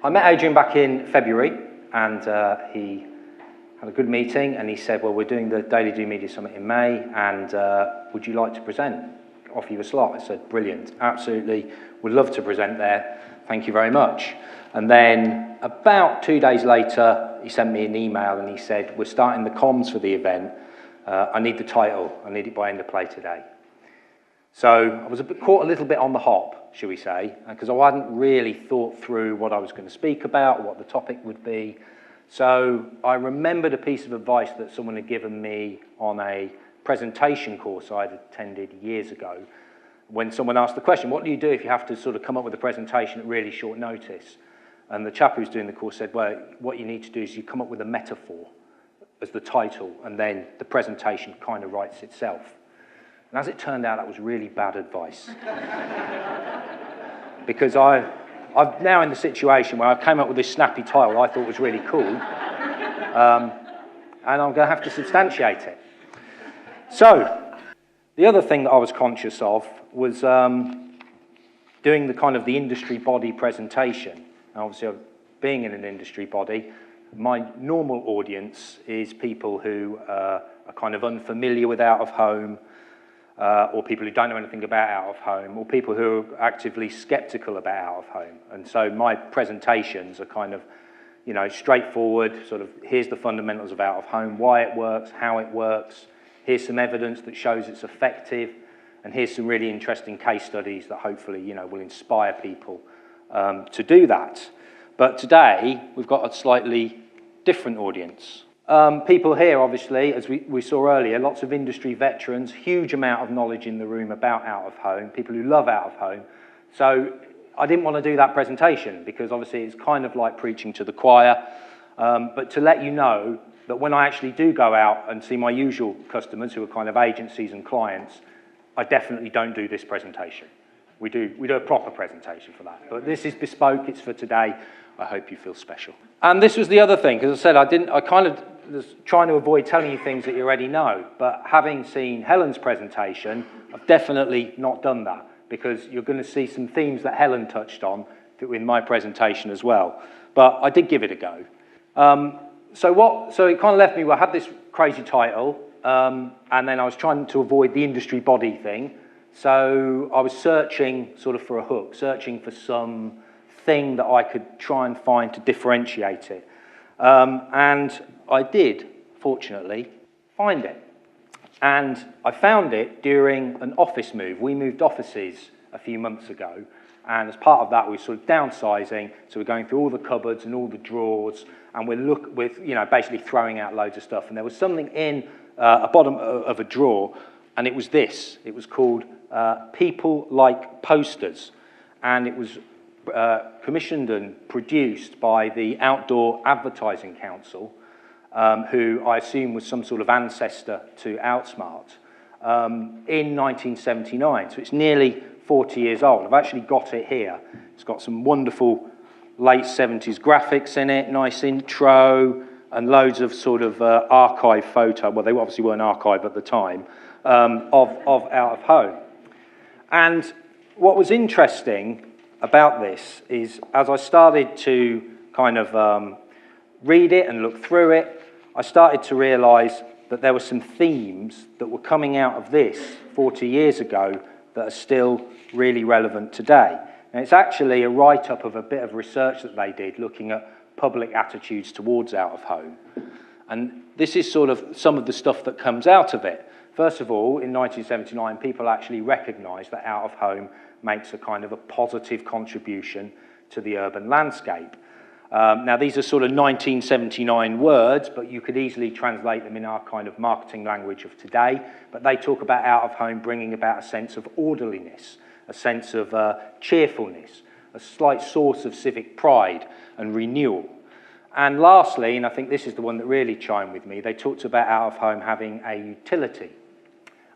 I met Adrian back in February, and he had a good meeting, and he said, well, we're doing the Daily Do Media Summit in May, and would you like to present? Offer you a slot. I said, brilliant, absolutely, would love to present there, thank you very much. And then about 2 days later, he sent me an email and he said, we're starting the comms for the event, I need the title, I need it by end of play today. So I was caught a little bit on the hop, shall we say, because I hadn't really thought through what I was going to speak about, what the topic would be. So I remembered a piece of advice that someone had given me on a presentation course I'd attended years ago, when someone asked the question, what do you do if you have to sort of come up with a presentation at really short notice? And the chap who was doing the course said, well, what you need to do is you come up with a metaphor as the title, and then the presentation kind of writes itself. And as it turned out, that was really bad advice. Because I'm now in the situation where I came up with this snappy title I thought was really cool, and I'm going to have to substantiate it. So, the other thing that I was conscious of was doing the kind of the industry body presentation. And obviously, being in an industry body, my normal audience is people who are kind of unfamiliar with out of home, or people who don't know anything about out of home, or people who are actively skeptical about out of home. And so my presentations are kind of, you know, straightforward, sort of, here's the fundamentals of out of home, why it works, how it works, here's some evidence that shows it's effective, and here's some really interesting case studies that hopefully, you know, will inspire people to do that. But today, we've got a slightly different audience. People here, obviously, as we saw earlier, lots of industry veterans, huge amount of knowledge in the room about out of home, people who love out of home. So I didn't want to do that presentation because obviously it's kind of like preaching to the choir. But to let you know that when I actually do go out and see my usual customers who are kind of agencies and clients, I definitely don't do this presentation. We do a proper presentation for that. But this is bespoke, it's for today. I hope you feel special. And this was the other thing, because I said I kind of was trying to avoid telling you things that you already know, but having seen Helen's presentation, I've definitely not done that, because you're going to see some themes that Helen touched on in my presentation as well. But I did give it a go. So it kind of left me where I had this crazy title, and then I was trying to avoid the industry body thing. So I was searching sort of for a hook, searching for some thing that I could try and find to differentiate it. And I did, fortunately, find it. And I found it during an office move. We moved offices a few months ago, and as part of that, we were sort of downsizing, so we're going through all the cupboards and all the drawers, and we're you know, basically throwing out loads of stuff. And there was something in a bottom of a drawer, and it was this. It was called People Like Posters, and it was commissioned and produced by the Outdoor Advertising Council, who I assume was some sort of ancestor to Outsmart, in 1979. So it's nearly 40 years old. I've actually got it here. It's got some wonderful late 70s graphics in it, nice intro, and loads of sort of archive photo. Well, they obviously weren't archived at the time, of out of home. And what was interesting about this is, as I started to kind of read it and look through it, I started to realise that there were some themes that were coming out of this 40 years ago that are still really relevant today. And it's actually a write-up of a bit of research that they did looking at public attitudes towards out of home. And this is sort of some of the stuff that comes out of it. First of all, in 1979, people actually recognised that out of home makes a kind of a positive contribution to the urban landscape. Now, these are sort of 1979 words, but you could easily translate them in our kind of marketing language of today. But they talk about out of home bringing about a sense of orderliness, a sense of cheerfulness, a slight source of civic pride and renewal. And lastly, and I think this is the one that really chimed with me, they talked about out of home having a utility.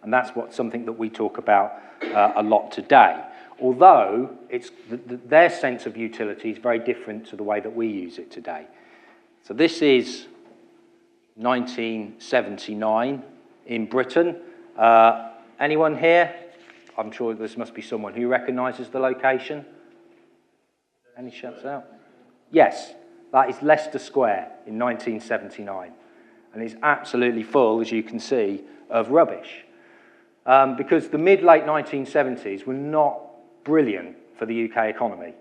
And that's something that we talk about a lot today. Although their sense of utility is very different to the way that we use it today. So this is 1979 in Britain. Anyone here? I'm sure this must be someone who recognises the location. Any shouts out? Yes, that is Leicester Square in 1979. And it's absolutely full, as you can see, of rubbish. Because the mid-late 1970s were not brilliant for the UK economy.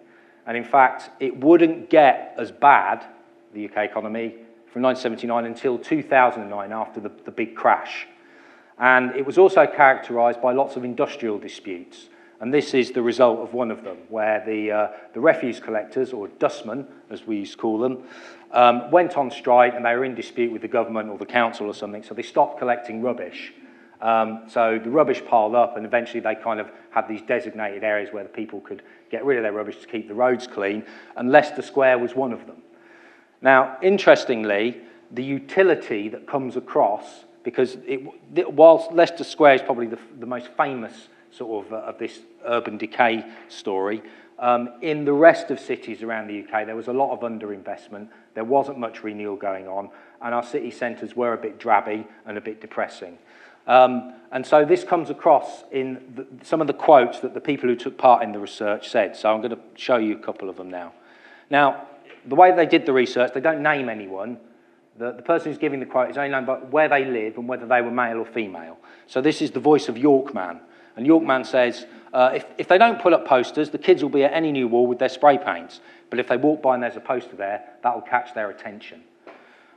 And in fact, it wouldn't get as bad, the UK economy, from 1979 until 2009, after the big crash. And it was also characterised by lots of industrial disputes. And this is the result of one of them, where the refuse collectors, or dustmen, as we used to call them, went on strike, and they were in dispute with the government or the council or something, so they stopped collecting rubbish. So the rubbish piled up, and eventually they kind of had these designated areas where the people could get rid of their rubbish to keep the roads clean, and Leicester Square was one of them. Now, interestingly, the utility that comes across, because whilst Leicester Square is probably the most famous sort of this urban decay story, in the rest of cities around the UK, there was a lot of underinvestment, there wasn't much renewal going on, and our city centres were a bit drabby and a bit depressing. And so this comes across in some of the quotes that the people who took part in the research said. So I'm going to show you a couple of them now. Now, the way they did the research, they don't name anyone. The person who's giving the quote is only known by where they live and whether they were male or female. So this is the voice of Yorkman. And Yorkman says, if they don't put up posters, the kids will be at any new wall with their spray paints. But if they walk by and there's a poster there, that will catch their attention.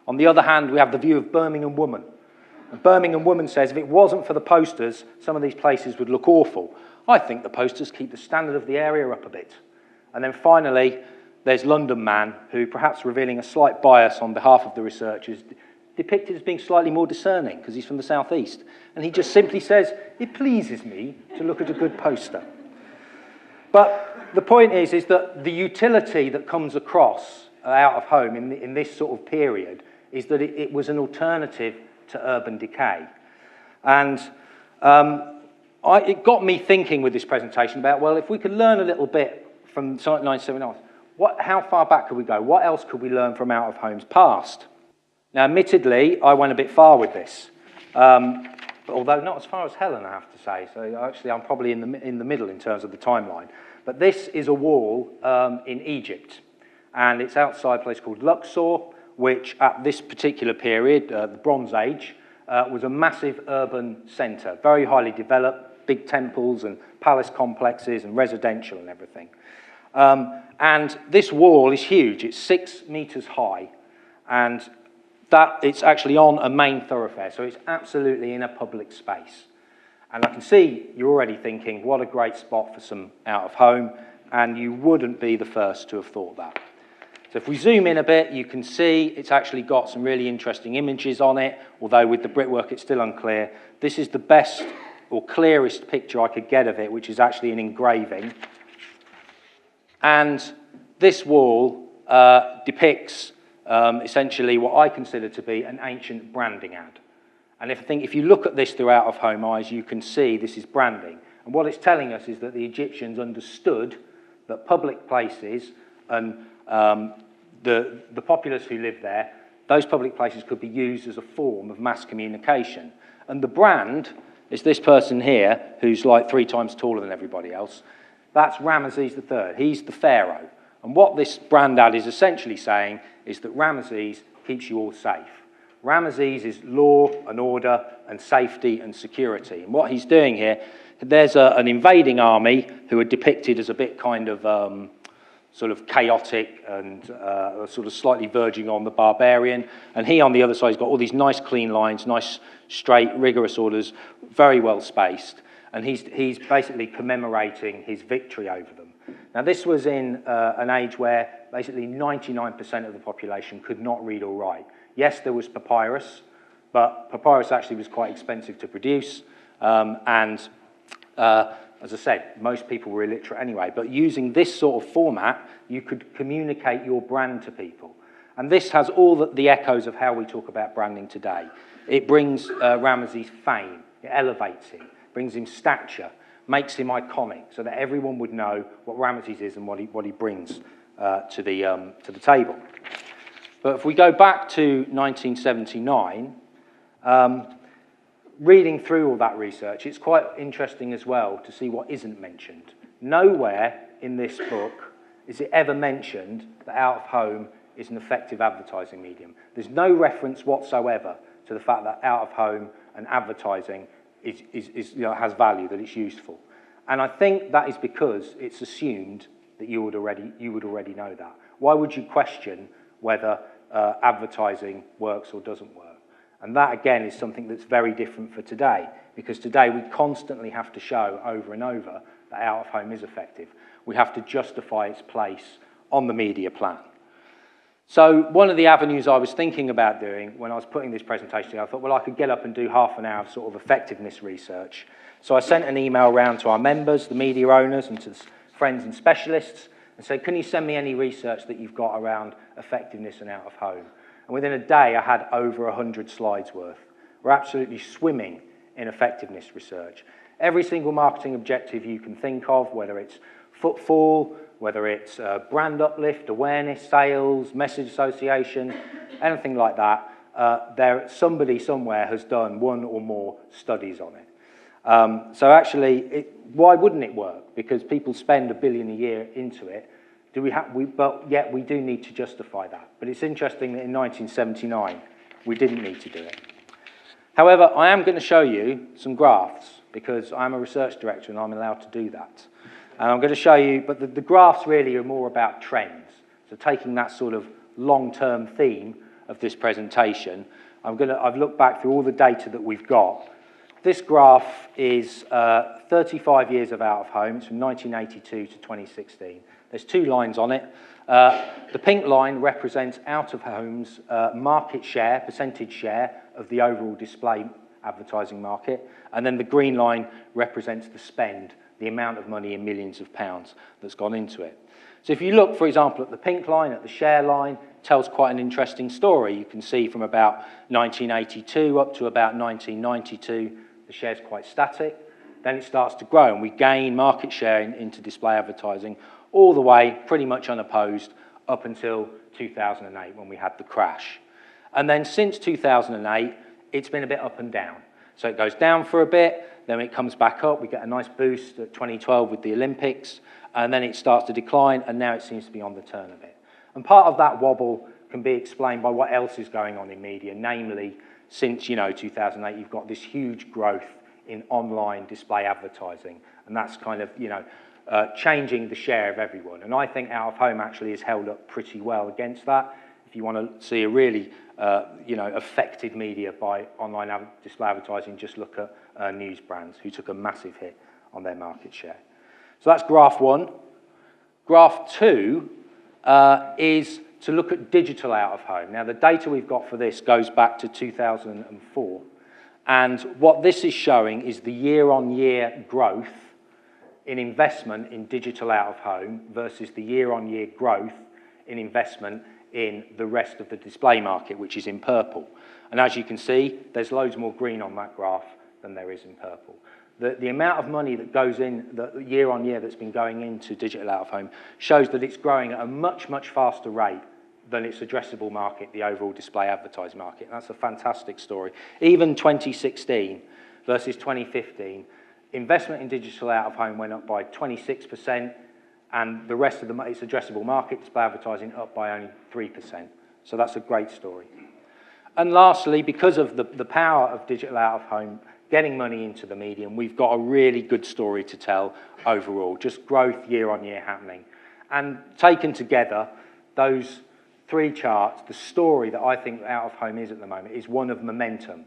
On the other hand, we have the view of Birmingham Woman. And Birmingham Woman says, if it wasn't for the posters, some of these places would look awful. I think the posters keep the standard of the area up a bit. And then finally, there's London Man, who, perhaps revealing a slight bias on behalf of the researchers, depicted as being slightly more discerning because he's from the southeast. And he just simply says, it pleases me to look at a good poster. But the point is that the utility that comes across out of home in this sort of period is that it was an alternative to urban decay. And it got me thinking with this presentation about, well, if we could learn a little bit from 1979, how far back could we go? What else could we learn from out of home's past? Now, admittedly, I went a bit far with this, although not as far as Helen, I have to say. So actually, I'm probably in the middle in terms of the timeline. But this is a wall in Egypt, and it's outside a place called Luxor, which at this particular period, the Bronze Age, was a massive urban centre, very highly developed, big temples and palace complexes and residential and everything. And this wall is huge. It's 6 metres high, and it's actually on a main thoroughfare, so it's absolutely in a public space. And I can see you're already thinking, what a great spot for some out of home, and you wouldn't be the first to have thought that. So if we zoom in a bit, you can see it's actually got some really interesting images on it, although with the brickwork it's still unclear. This is the best or clearest picture I could get of it, which is actually an engraving. And this wall depicts essentially what I consider to be an ancient branding ad. And if you look at this through out of home eyes, you can see this is branding. And what it's telling us is that the Egyptians understood that public places and the populace who lived there, those public places could be used as a form of mass communication. And the brand is this person here, who's like 3 times taller than everybody else. That's Ramesses III. He's the pharaoh. And what this brand ad is essentially saying is that Ramesses keeps you all safe. Ramesses is law and order and safety and security. And what he's doing here, there's an invading army who are depicted as a bit kind of sort of chaotic and sort of slightly verging on the barbarian. And he, on the other side, has got all these nice clean lines, nice straight, rigorous orders, very well spaced. And he's basically commemorating his victory over them. Now, this was in an age where basically 99% of the population could not read or write. Yes, there was papyrus, but papyrus actually was quite expensive to produce. As I said, most people were illiterate anyway. But using this sort of format, you could communicate your brand to people. And this has all the echoes of how we talk about branding today. It brings Ramesses fame. It elevates him, brings him stature, makes him iconic, so that everyone would know what Ramesses is and what he brings to the table. But if we go back to 1979, reading through all that research, it's quite interesting as well to see what isn't mentioned. Nowhere in this book is it ever mentioned that out-of-home is an effective advertising medium. There's no reference whatsoever to the fact that out-of-home and advertising has value, that it's useful. And I think that is because it's assumed that you would already know that. Why would you question whether advertising works or doesn't work? And that, again, is something that's very different for today, because today we constantly have to show over and over that out-of-home is effective. We have to justify its place on the media plan. So one of the avenues I was thinking about doing when I was putting this presentation together, I thought, well, I could get up and do half an hour of sort of effectiveness research. So I sent an email around to our members, the media owners, and to friends and specialists, and said, can you send me any research that you've got around effectiveness and out-of-home? And within a day, I had over 100 slides worth. We're absolutely swimming in effectiveness research. Every single marketing objective you can think of, whether it's footfall, whether it's brand uplift, awareness, sales, message association, anything like that, somebody somewhere has done one or more studies on it. So actually, why wouldn't it work? Because people spend $1 billion a year into it. But yet we do need to justify that. But it's interesting that in 1979, we didn't need to do it. However, I am going to show you some graphs, because I'm a research director and I'm allowed to do that. And I'm going to show you, but the graphs really are more about trends. So taking that sort of long-term theme of this presentation, I've looked back through all the data that we've got. This graph is 35 years of out-of-home. It's from 1982 to 2016. There's two lines on it. The pink line represents out-of-home's market share, percentage share of the overall display advertising market. And then the green line represents the spend, the amount of money in millions of pounds that's gone into it. So if you look, for example, at the pink line, at the share line, it tells quite an interesting story. You can see from about 1982 up to about 1992, the share's quite static. Then it starts to grow, and we gain market share into display advertising all the way, pretty much unopposed, up until 2008 when we had the crash. And then since 2008, it's been a bit up and down. So it goes down for a bit, then it comes back up. We get a nice boost at 2012 with the Olympics, and then it starts to decline, and now it seems to be on the turn a bit. And part of that wobble can be explained by what else is going on in media, namely, since 2008, you've got this huge growth in online display advertising, and that's kind of changing the share of everyone. And I think out-of-home actually is held up pretty well against that. If you want to see a really affected media by online display advertising, just look at news brands, who took a massive hit on their market share. So that's graph one. Graph two is to look at digital out-of-home. Now, the data we've got for this goes back to 2004. And what this is showing is the year-on-year growth in investment in digital out-of-home versus the year-on-year growth in investment in the rest of the display market, which is in purple. And as you can see, there's loads more green on that graph than there is in purple. The amount of money that goes in, the year-on-year that's been going into digital out-of-home, shows that it's growing at a much, much faster rate than its addressable market, the overall display advertising market. And that's a fantastic story. Even 2016 versus 2015, investment in digital out-of-home went up by 26%, and the rest of its addressable market, display advertising, up by only 3%. So that's a great story. And lastly, because of the power of digital out-of-home getting money into the medium, we've got a really good story to tell overall, just growth year-on-year happening. And taken together, those three charts, the story that I think out-of-home is at the moment is one of momentum.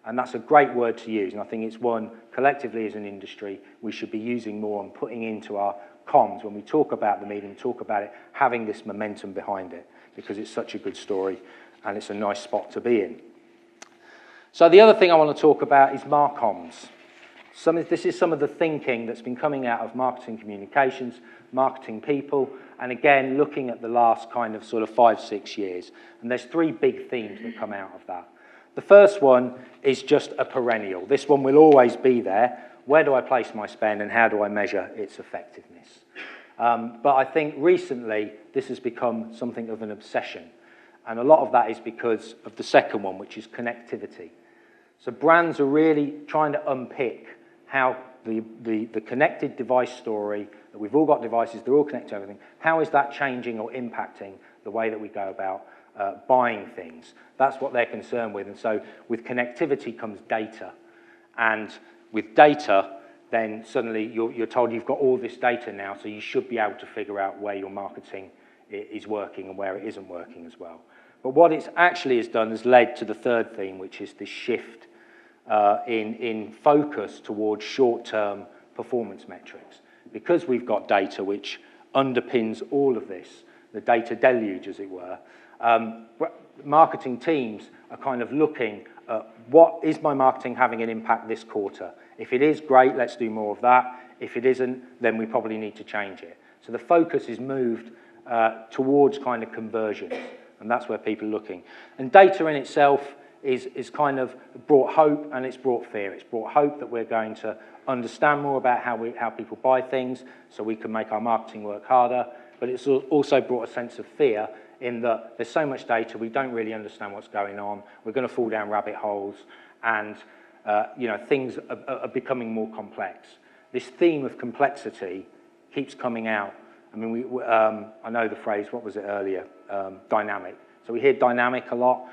And that's a great word to use, and I think it's one, collectively as an industry, we should be using more and putting into our comms when we talk about the medium, talk about it, having this momentum behind it, because it's such a good story, and it's a nice spot to be in. So the other thing I want to talk about is marcoms. This is some of the thinking that's been coming out of marketing communications, marketing people, and again, looking at the last kind of sort of 5-6 years. And there's three big themes that come out of that. The first one is just a perennial. This one will always be there. Where do I place my spend and how do I measure its effectiveness? But I think recently this has become something of an obsession. And a lot of that is because of the second one, which is connectivity. So brands are really trying to unpick how the connected device story, that we've all got devices, they're all connected to everything, how is that changing or impacting the way that we go about buying things? That's what they're concerned with. And so with connectivity comes data. And with data, then suddenly you're told you've got all this data now, so you should be able to figure out where your marketing is working and where it isn't working as well. But what it actually has done has led to the third theme, which is this shift in focus towards short-term performance metrics. Because we've got data which underpins all of this, the data deluge, as it were, marketing teams are kind of looking at what is my marketing having an impact this quarter? If it is, great, let's do more of that. If it isn't, then we probably need to change it. So the focus is moved towards kind of conversions, and that's where people are looking. And data in itself is kind of brought hope and it's brought fear. It's brought hope that we're going to understand more about how people buy things so we can make our marketing work harder, but it's also brought a sense of fear in that there's so much data, we don't really understand what's going on, we're going to fall down rabbit holes, and things are becoming more complex. This theme of complexity keeps coming out. I mean, I know the phrase, what was it earlier? Dynamic. So we hear dynamic a lot,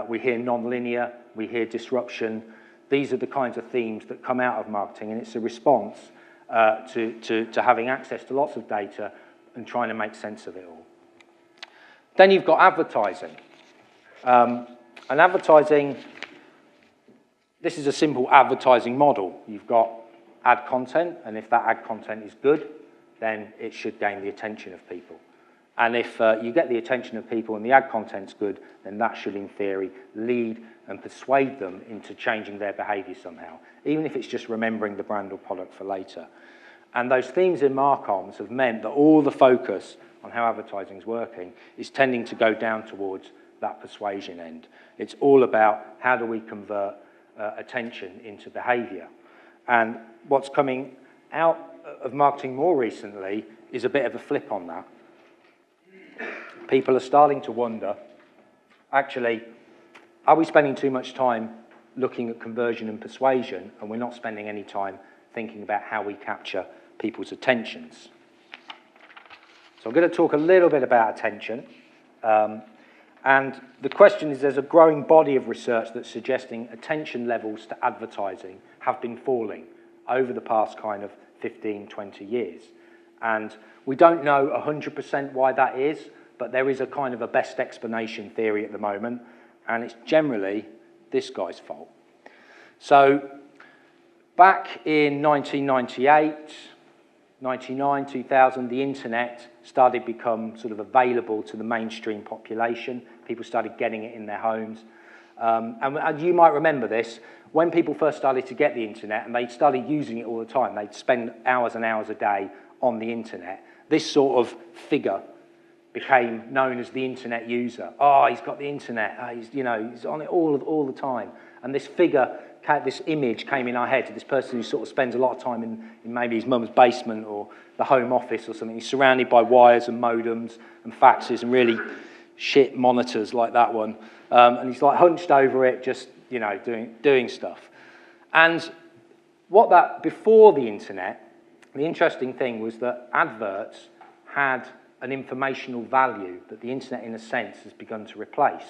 we hear non-linear, we hear disruption. These are the kinds of themes that come out of marketing, and it's a response to having access to lots of data and trying to make sense of it all. Then you've got advertising. And advertising, this is a simple advertising model. You've got ad content, and if that ad content is good, then it should gain the attention of people. And if you get the attention of people and the ad content's good, then that should, in theory, lead and persuade them into changing their behaviour somehow, even if it's just remembering the brand or product for later. And those themes in Marcoms have meant that all the focus on how advertising is working is tending to go down towards that persuasion end. It's all about how do we convert attention into behaviour. And what's coming out of marketing more recently is a bit of a flip on that. People are starting to wonder, actually, are we spending too much time looking at conversion and persuasion, and we're not spending any time thinking about how we capture people's attentions? So I'm going to talk a little bit about attention. And the question is, there's a growing body of research that's suggesting attention levels to advertising have been falling over the past kind of 15, 20 years. And we don't know 100% why that is, but there is a kind of a best explanation theory at the moment, and it's generally this guy's fault. So back in 1998, 99, 2000, the internet started to become sort of available to the mainstream population. People started getting it in their homes. And you might remember this, when people first started to get the internet and they started using it all the time, they'd spend hours and hours a day on the internet, this sort of figure became known as the internet user. Oh, he's got the internet, he's on it all the time. And this figure, this image came in our head to this person who sort of spends a lot of time in maybe his mum's basement or the home office or something. He's surrounded by wires and modems and faxes and really shit monitors like that one. And he's like hunched over it, just, doing stuff. And before the internet, the interesting thing was that adverts had an informational value that the internet, in a sense, has begun to replace.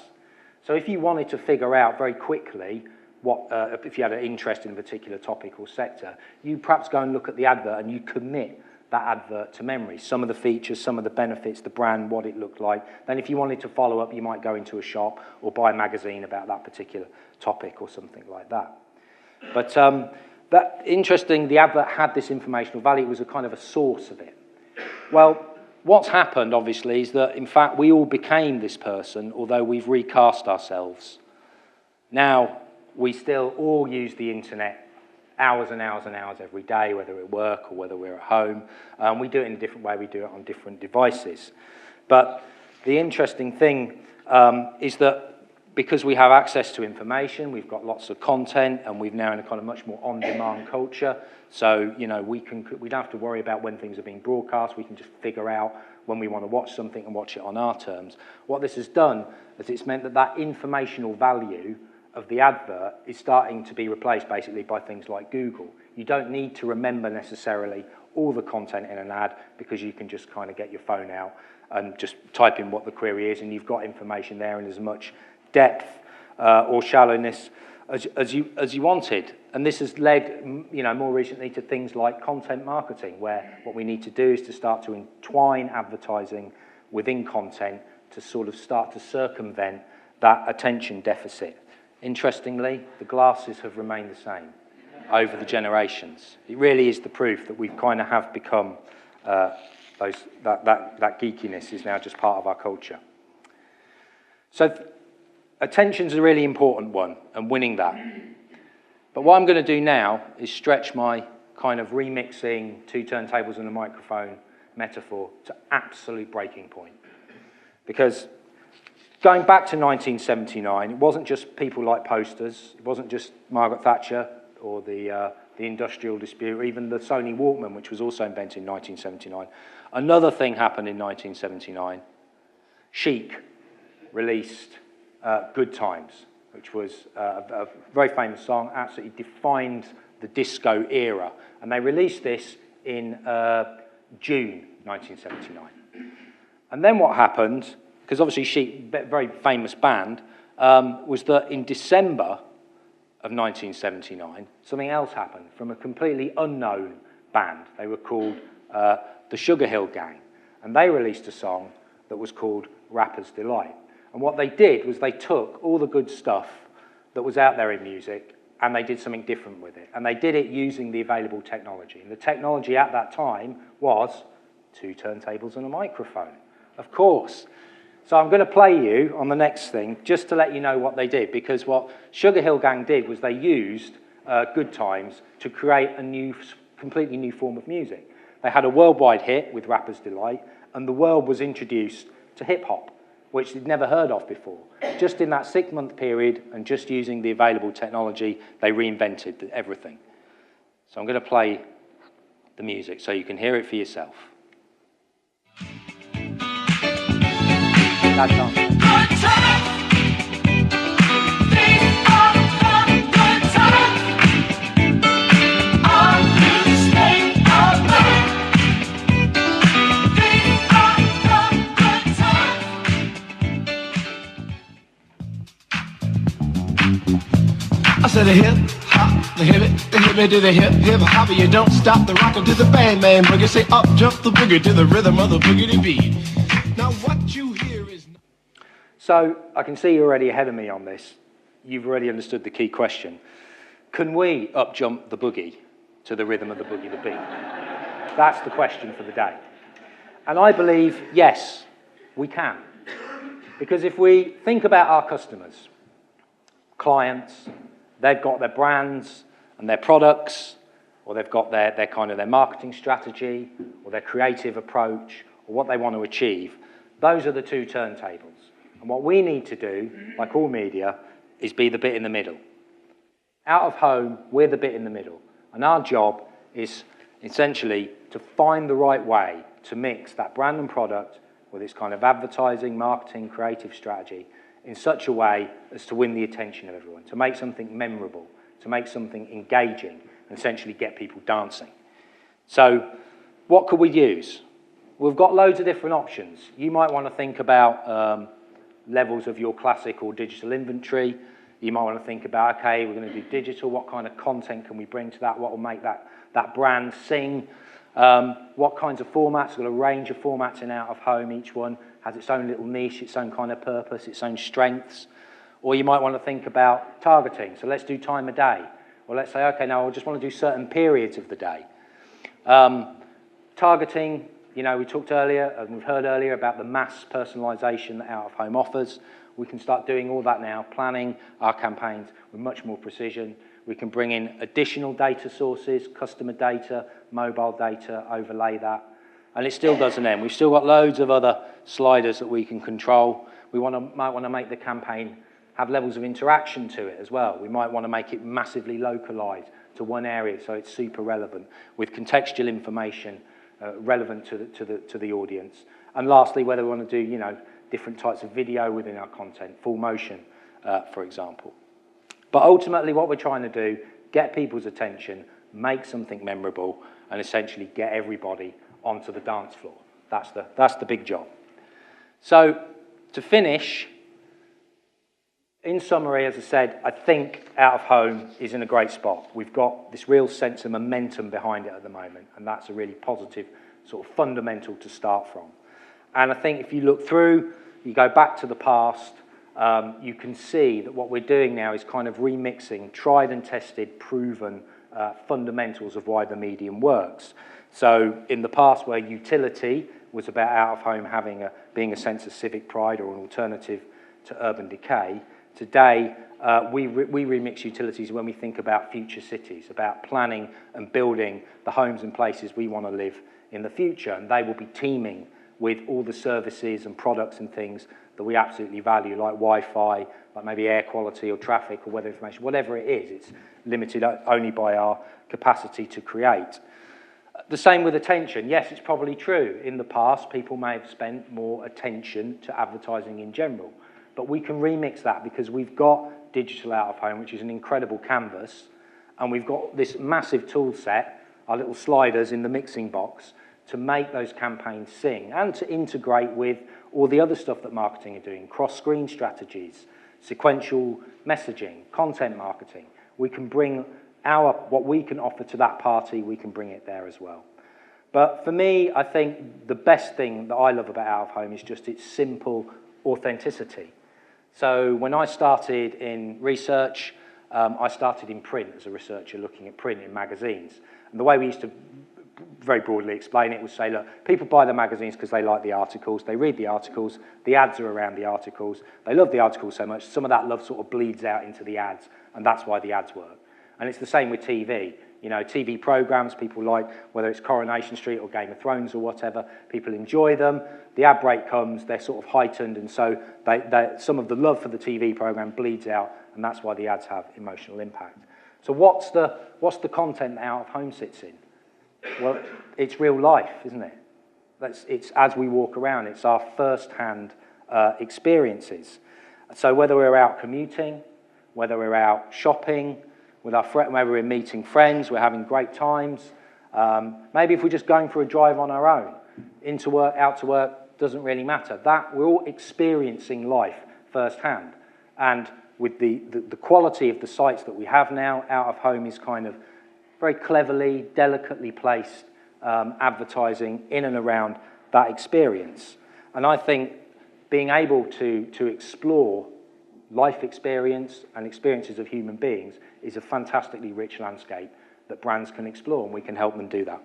So if you wanted to figure out very quickly if you had an interest in a particular topic or sector, you perhaps go and look at the advert and you commit that advert to memory. Some of the features, some of the benefits, the brand, what it looked like. Then if you wanted to follow up, you might go into a shop or buy a magazine about that particular topic or something like that. But the advert had this informational value. It was a kind of a source of it. Well, what's happened, obviously, is that, in fact, we all became this person, although we've recast ourselves. Now, we still all use the internet hours and hours and hours every day, whether we're at work or whether we're at home. We do it in a different way. We do it on different devices. But the interesting thing is that because we have access to information, we've got lots of content, and we've now in a kind of much more on-demand culture. So, we don't have to worry about when things are being broadcast. We can just figure out when we want to watch something and watch it on our terms. What this has done is it's meant that informational value of the advert is starting to be replaced basically by things like Google. You don't need to remember necessarily all the content in an ad because you can just kind of get your phone out and just type in what the query is, and you've got information there in as much depth or shallowness as you wanted. And this has led, more recently to things like content marketing, where what we need to do is to start to entwine advertising within content to sort of start to circumvent that attention deficit. Interestingly, the glasses have remained the same over the generations. It really is the proof that we've kind of have become, that geekiness is now just part of our culture. So attention's a really important one, and winning that. But what I'm going to do now is stretch my kind of remixing two turntables and a microphone metaphor to absolute breaking point. Because going back to 1979, it wasn't just people like posters, it wasn't just Margaret Thatcher or the industrial dispute, or even the Sony Walkman, which was also invented in 1979. Another thing happened in 1979. Chic released Good Times, which was a very famous song, absolutely defined the disco era. And they released this in June 1979. And then what happened, because obviously Chic, very famous band, was that in December of 1979, something else happened from a completely unknown band. They were called the Sugar Hill Gang, and they released a song that was called Rapper's Delight. And what they did was they took all the good stuff that was out there in music and they did something different with it. And they did it using the available technology. And the technology at that time was two turntables and a microphone, of course. So I'm going to play you on the next thing just to let you know what they did, because what Sugar Hill Gang did was they used Good Times to create a completely new form of music. They had a worldwide hit with Rapper's Delight, and the world was introduced to hip-hop, which they'd never heard of before. Just in that 6-month period, and just using the available technology, they reinvented everything. So I'm going to play the music so you can hear it for yourself. That's on. I said a hip hop, the hippie to the hip hop, you don't stop the rocker to the bang bang boogie. Say up jump the boogie to the rhythm of the boogie beat. Now what you hear is. So I can see you're already ahead of me on this. You've already understood the key question. Can we up jump the boogie to the rhythm of the boogie beat? That's the question for the day. And I believe yes, we can. Because if we think about our customers, clients, they've got their brands and their products, or they've got their kind of their marketing strategy, or their creative approach, or what they want to achieve. Those are the two turntables. And what we need to do, like all media, is be the bit in the middle. Out of home, we're the bit in the middle. And our job is essentially to find the right way to mix that brand and product with its kind of advertising, marketing, creative strategy in such a way as to win the attention of everyone, to make something memorable, to make something engaging, and essentially get people dancing. So what could we use? We've got loads of different options. You might want to think about levels of your classic or digital inventory. You might want to think about, okay, we're going to do digital. What kind of content can we bring to that? What will make that brand sing? What kinds of formats? We've got a range of formats in out of home. Each one has its own little niche, its own kind of purpose, its own strengths. Or you might want to think about targeting. So let's do time of day. Or let's say, okay, now I just want to do certain periods of the day. Targeting, we talked earlier, and we've heard earlier about the mass personalization that out of home offers. We can start doing all that now, planning our campaigns with much more precision. We can bring in additional data sources, customer data, mobile data, overlay that. And it still doesn't end. We've still got loads of other sliders that we can control. We might want to make the campaign have levels of interaction to it as well. We might want to make it massively localized to one area so it's super relevant with contextual information relevant to the audience. And lastly, whether we want to do different types of video within our content, full motion, for example. But ultimately what we're trying to do, get people's attention, make something memorable, and essentially get everybody onto the dance floor. That's the big job. So to finish, in summary, as I said, I think out of home is in a great spot. We've got this real sense of momentum behind it at the moment, and that's a really positive sort of fundamental to start from. And I think if you look through, you go back to the past, you can see that what we're doing now is kind of remixing tried and tested, proven fundamentals of why the medium works. So in the past, where utility was about out of home being a sense of civic pride or an alternative to urban decay, today we remix utilities when we think about future cities, about planning and building the homes and places we want to live in the future, and they will be teeming with all the services and products and things that we absolutely value, like Wi-Fi, like maybe air quality or traffic or weather information, whatever it is. It's limited only by our capacity to create. The same with attention. Yes, it's probably true. In the past, people may have spent more attention to advertising in general, but we can remix that because we've got digital out of home, which is an incredible canvas, and we've got this massive tool set, our little sliders in the mixing box, to make those campaigns sing and to integrate with all the other stuff that marketing are doing, cross-screen strategies, sequential messaging, content marketing. We can bring what we can offer to that party, we can bring it there as well. But for me, I think the best thing that I love about out of home is just its simple authenticity. So when I started in research, I started in print as a researcher looking at print in magazines. And the way we used to very broadly explain it would say, look, people buy the magazines because they like the articles, they read the articles, the ads are around the articles, they love the articles so much, some of that love sort of bleeds out into the ads, and that's why the ads work. And it's the same with TV. You know, TV programs, people like, whether it's Coronation Street or Game of Thrones or whatever, people enjoy them. The ad break comes, they're sort of heightened, and so some of the love for the TV program bleeds out, and that's why the ads have emotional impact. So what's the content that out of home sits in? Well, it's real life, isn't it? It's as we walk around, it's our first-hand experiences. So whether we're out commuting, whether we're out shopping, with our whether we're meeting friends, we're having great times. Maybe if we're just going for a drive on our own, into work, out to work, doesn't really matter. That we're all experiencing life firsthand. And with the quality of the sites that we have now, out of home is kind of very cleverly, delicately placed advertising in and around that experience. And I think being able to explore life experience and experiences of human beings is a fantastically rich landscape that brands can explore, and we can help them do that.